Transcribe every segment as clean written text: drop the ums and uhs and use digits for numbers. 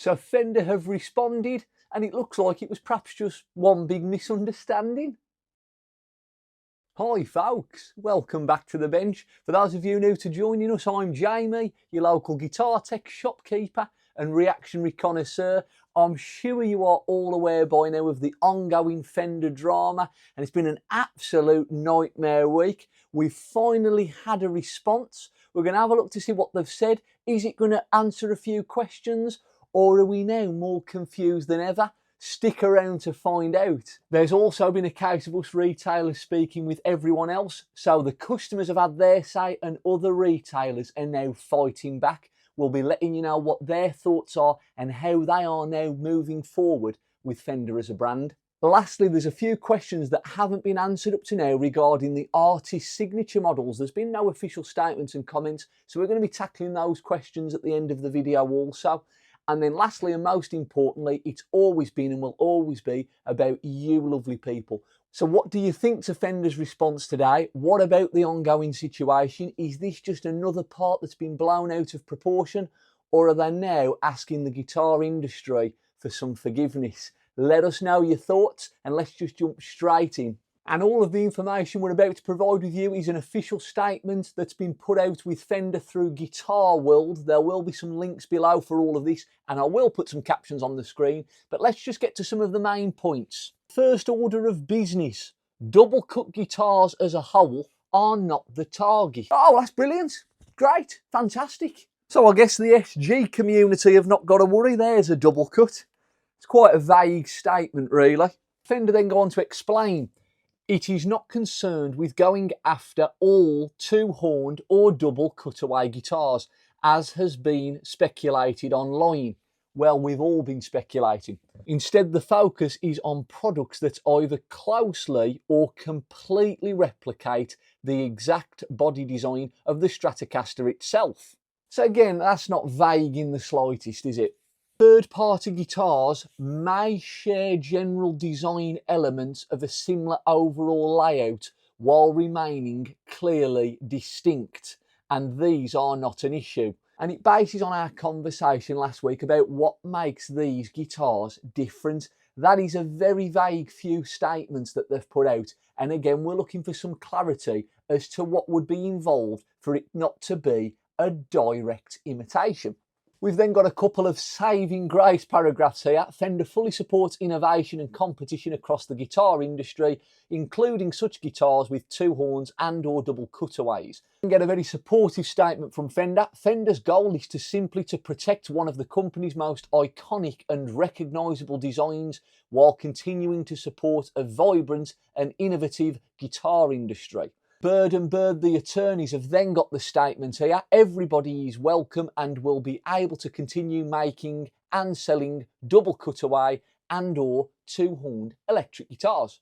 So Fender have responded, and it looks like it was perhaps just one big misunderstanding. Hi folks, welcome back to the bench. For those of you new to joining us, I'm Jamie, your local guitar tech shopkeeper and reactionary connoisseur. I'm sure you are all aware by now of the ongoing Fender drama, and it's been an absolute nightmare week. We've finally had a response. We're going to have a look to see what they've said. Is it going to answer a few questions, or are we now more confused than ever? Stick around to find out. There's also been a case of us retailers speaking with everyone else, so the customers have had their say and other retailers are now fighting back. We'll be letting you know what their thoughts are and how they are now moving forward with Fender as a brand. Lastly, there's a few questions that haven't been answered up to now regarding the artist signature models. There's been no official statements and comments, so we're going to be tackling those questions at the end of the video also. And then lastly, and most importantly, it's always been and will always be about you lovely people. So what do you think to Fender's response today? What about the ongoing situation? Is this just another part that's been blown out of proportion? Or are they now asking the guitar industry for some forgiveness? Let us know your thoughts and let's just jump straight in. And all of the information we're about to provide with you is an official statement that's been put out with Fender through Guitar World. There will be some links below for all of this, and I will put some captions on the screen. But let's just get to some of the main points. First order of business. Double cut guitars as a whole are not the target. Oh, that's brilliant. Great. Fantastic. So I guess the SG community have not got to worry. There's a double cut. It's quite a vague statement, really. Fender then go on to explain it is not concerned with going after all two-horned or double cutaway guitars, as has been speculated online. Well, we've all been speculating. Instead, the focus is on products that either closely or completely replicate the exact body design of the Stratocaster itself. So again, that's not vague in the slightest, is it? Third-party guitars may share general design elements of a similar overall layout while remaining clearly distinct, and these are not an issue. And it bases on our conversation last week about what makes these guitars different. That is a very vague few statements that they've put out, and again we're looking for some clarity as to what would be involved for it not to be a direct imitation. We've then got a couple of saving grace paragraphs here. Fender fully supports innovation and competition across the guitar industry, including such guitars with two horns and or double cutaways. We get a very supportive statement from Fender. Fender's goal is simply to protect one of the company's most iconic and recognisable designs while continuing to support a vibrant and innovative guitar industry. Bird and Bird, the attorneys, have then got the statement here. Everybody is welcome and will be able to continue making and selling double cutaway and or two-horned electric guitars.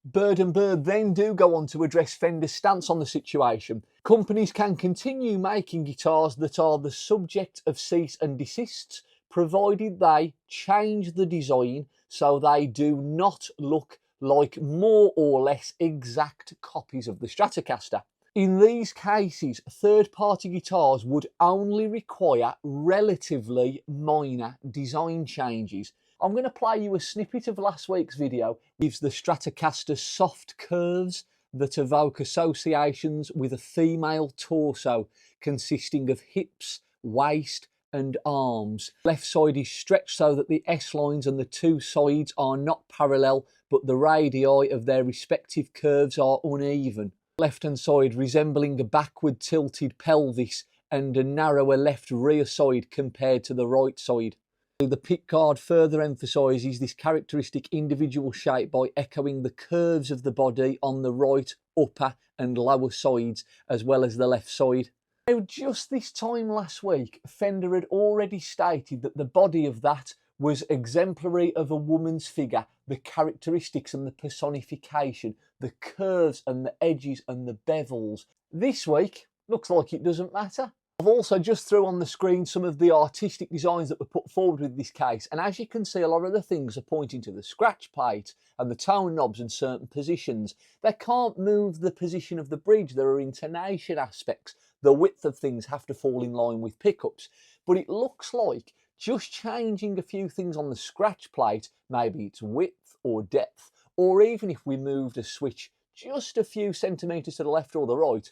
Bird and Bird then do go on to address Fender's stance on the situation. Companies can continue making guitars that are the subject of cease and desists, provided they change the design so they do not look like more or less exact copies of the Stratocaster. In these cases, third-party guitars would only require relatively minor design changes. I'm going to play you a snippet of last week's video. It gives the Stratocaster soft curves that evoke associations with a female torso consisting of hips, waist and arms. Left side is stretched so that the S-lines and the two sides are not parallel, but the radii of their respective curves are uneven. Left hand side resembling a backward tilted pelvis and a narrower left rear side compared to the right side. The pickguard further emphasises this characteristic individual shape by echoing the curves of the body on the right, upper and lower sides, as well as the left side. Now, just this time last week, Fender had already stated that the body of that was exemplary of a woman's figure, the characteristics and the personification, the curves and the edges and the bevels. This week, looks like it doesn't matter. I've also just threw on the screen some of the artistic designs that were put forward with this case, and as you can see, a lot of the things are pointing to the scratch plate and the tone knobs in certain positions. They can't move the position of the bridge. There are intonation aspects. The width of things have to fall in line with pickups, but it looks like just changing a few things on the scratch plate, maybe its width or depth, or even if we moved a switch just a few centimetres to the left or the right,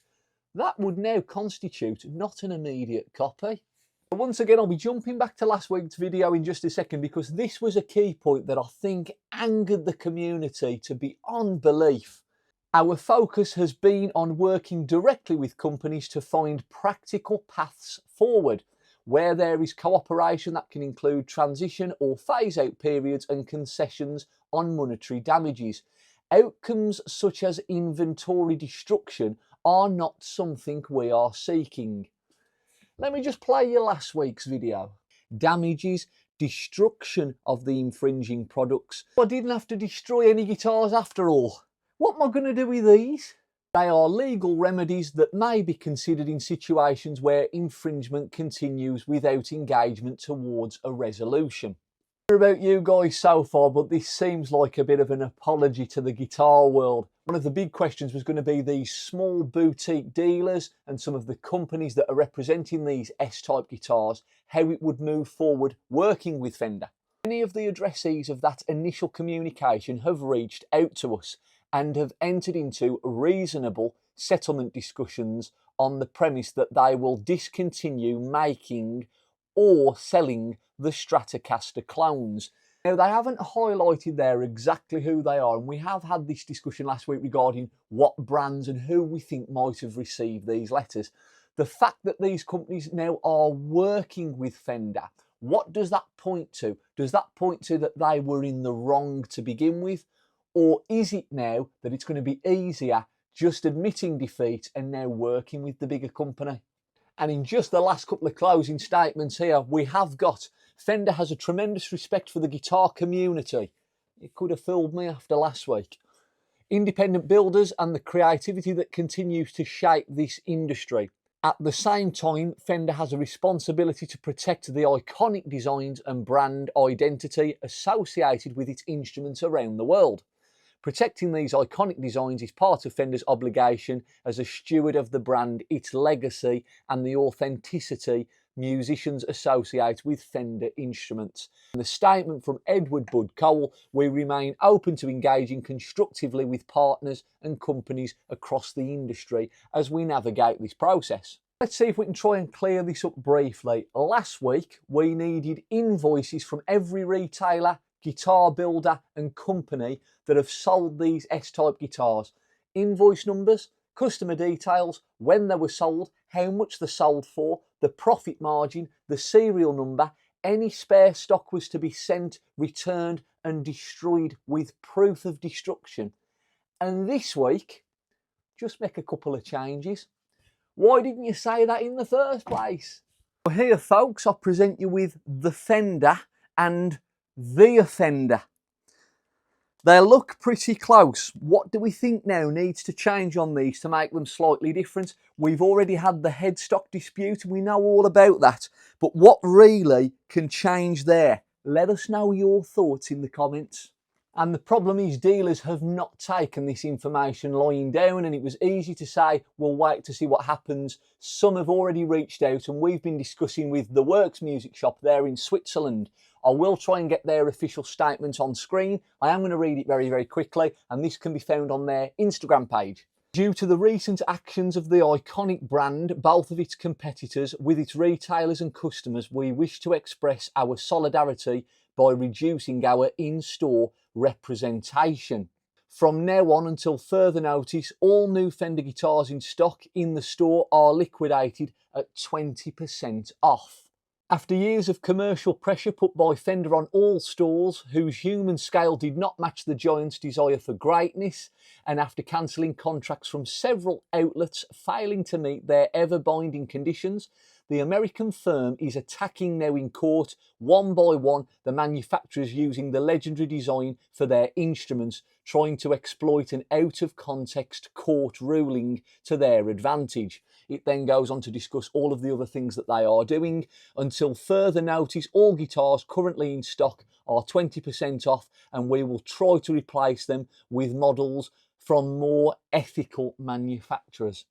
that would now constitute not an immediate copy. Once again, I'll be jumping back to last week's video in just a second, because this was a key point that I think angered the community to beyond belief. Our focus has been on working directly with companies to find practical paths forward, where there is cooperation that can include transition or phase out periods and concessions on monetary damages. Outcomes such as inventory destruction are not something we are seeking. Let me just play you last week's video. Damages, destruction of the infringing products. I didn't have to destroy any guitars after all. What am I going to do with these? They are legal remedies that may be considered in situations where infringement continues without engagement towards a resolution. I don't know about you guys so far, but this seems like a bit of an apology to the guitar world. One of the big questions was going to be these small boutique dealers and some of the companies that are representing these S-type guitars, how it would move forward working with Fender. Many of the addressees of that initial communication have reached out to us and have entered into reasonable settlement discussions on the premise that they will discontinue making or selling the Stratocaster clones. Now, they haven't highlighted there exactly who they are, and we have had this discussion last week regarding what brands and who we think might have received these letters. The fact that these companies now are working with Fender, what does that point to? Does that point to that they were in the wrong to begin with? Or is it now that it's going to be easier just admitting defeat and now working with the bigger company? And in just the last couple of closing statements here, we have got Fender has a tremendous respect for the guitar community. It could have fooled me after last week. Independent builders and the creativity that continues to shape this industry. At the same time, Fender has a responsibility to protect the iconic designs and brand identity associated with its instruments around the world. Protecting these iconic designs is part of Fender's obligation as a steward of the brand, its legacy and the authenticity musicians associate with Fender instruments. In the statement from Edward Bud Cole, we remain open to engaging constructively with partners and companies across the industry as we navigate this process. Let's see if we can try and clear this up briefly. Last week, we needed invoices from every retailer, guitar builder and company that have sold these S-type guitars. Invoice numbers, customer details, when they were sold, how much they sold for, the profit margin, the serial number, any spare stock was to be sent, returned and destroyed with proof of destruction. And this week, just make a couple of changes. Why didn't you say that in the first place? Well, here folks, I present you with the Fender and the offender. They look pretty close. What do we think now needs to change on these to make them slightly different? We've already had the headstock dispute. We know all about that. But what really can change there? Let us know your thoughts in the comments. And the problem is dealers have not taken this information lying down, and it was easy to say, we'll wait to see what happens. Some have already reached out, and we've been discussing with the Works Music Shop there in Switzerland. I will try and get their official statement on screen. I am going to read it very, very quickly, and this can be found on their Instagram page. Due to the recent actions of the iconic brand, both of its competitors, with its retailers and customers, we wish to express our solidarity by reducing our in-store representation. From now on until further notice, all new Fender guitars in stock in the store are liquidated at 20% off. After years of commercial pressure put by Fender on all stores whose human scale did not match the giant's desire for greatness, and after cancelling contracts from several outlets failing to meet their ever-binding conditions, the American firm is attacking now in court, one by one, the manufacturers using the legendary design for their instruments, trying to exploit an out-of-context court ruling to their advantage. It then goes on to discuss all of the other things that they are doing. Until further notice, all guitars currently in stock are 20% off, and we will try to replace them with models from more ethical manufacturers.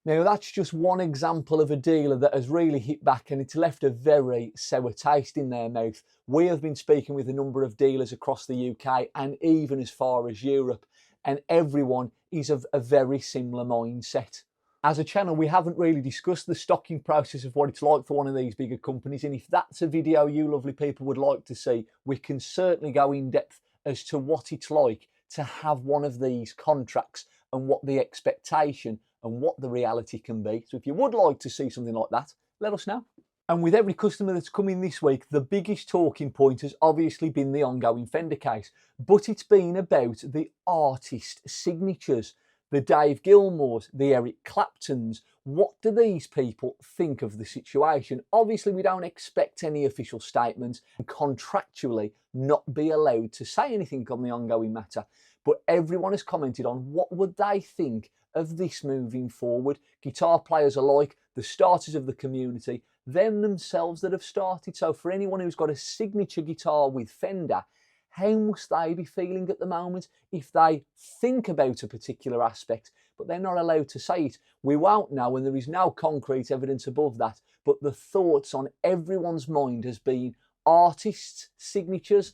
Now that's just one example of a dealer that has really hit back and it's left a very sour taste in their mouth. We have been speaking with a number of dealers across the UK and even as far as Europe, and everyone is of a very similar mindset. As a channel, we haven't really discussed the stocking process of what it's like for one of these bigger companies, and if that's a video you lovely people would like to see, we can certainly go in depth as to what it's like to have one of these contracts and what the expectation and what the reality can be. So if you would like to see something like that, let us know. And with every customer that's come in this week, the biggest talking point has obviously been the ongoing Fender case, but it's been about the artist signatures, the Dave Gilmours, the Eric Claptons. What do these people think of the situation? Obviously, we don't expect any official statements and contractually not be allowed to say anything on the ongoing matter, but everyone has commented on what would they think of this moving forward. Guitar players alike, the starters of the community, them themselves that have started. So for anyone who's got a signature guitar with Fender, how must they be feeling at the moment if they think about a particular aspect, but they're not allowed to say it? We won't know, and there is no concrete evidence above that, but the thoughts on everyone's mind has been artists' signatures.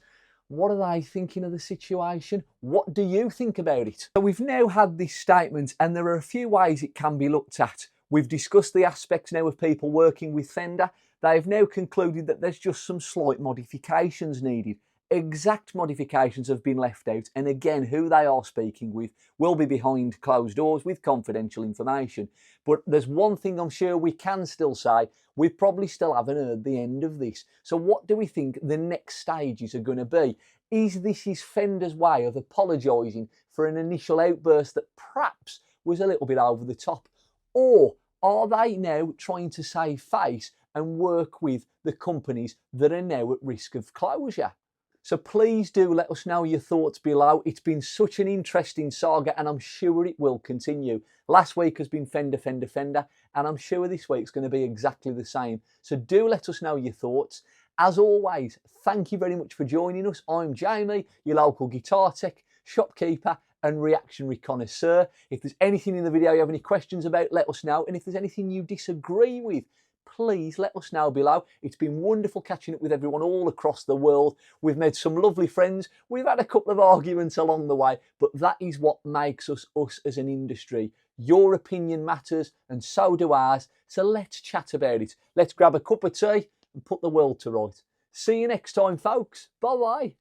What are they thinking of the situation? What do you think about it? So we've now had this statement, and there are a few ways it can be looked at. We've discussed the aspects now of people working with Fender. They've now concluded that there's just some slight modifications needed. Exact modifications have been left out, and again, who they are speaking with will be behind closed doors with confidential information. But there's one thing I'm sure we can still say: we probably still haven't heard the end of this. So what do we think the next stages are going to be? Is this Fender's way of apologising for an initial outburst that perhaps was a little bit over the top? Or are they now trying to save face and work with the companies that are now at risk of closure? So please do let us know your thoughts below. It's been such an interesting saga, and I'm sure it will continue. Last week has been Fender, Fender, Fender, and I'm sure this week's going to be exactly the same. So do let us know your thoughts. As always, thank you very much for joining us. I'm Jamie, your local guitar tech, shopkeeper, and reactionary connoisseur. If there's anything in the video you have any questions about, let us know. And if there's anything you disagree with, please let us know below. It's been wonderful catching up with everyone all across the world. We've made some lovely friends. We've had a couple of arguments along the way, but that is what makes us as an industry. Your opinion matters, and so do ours. So let's chat about it. Let's grab a cup of tea and put the world to right. See you next time, folks. Bye-bye.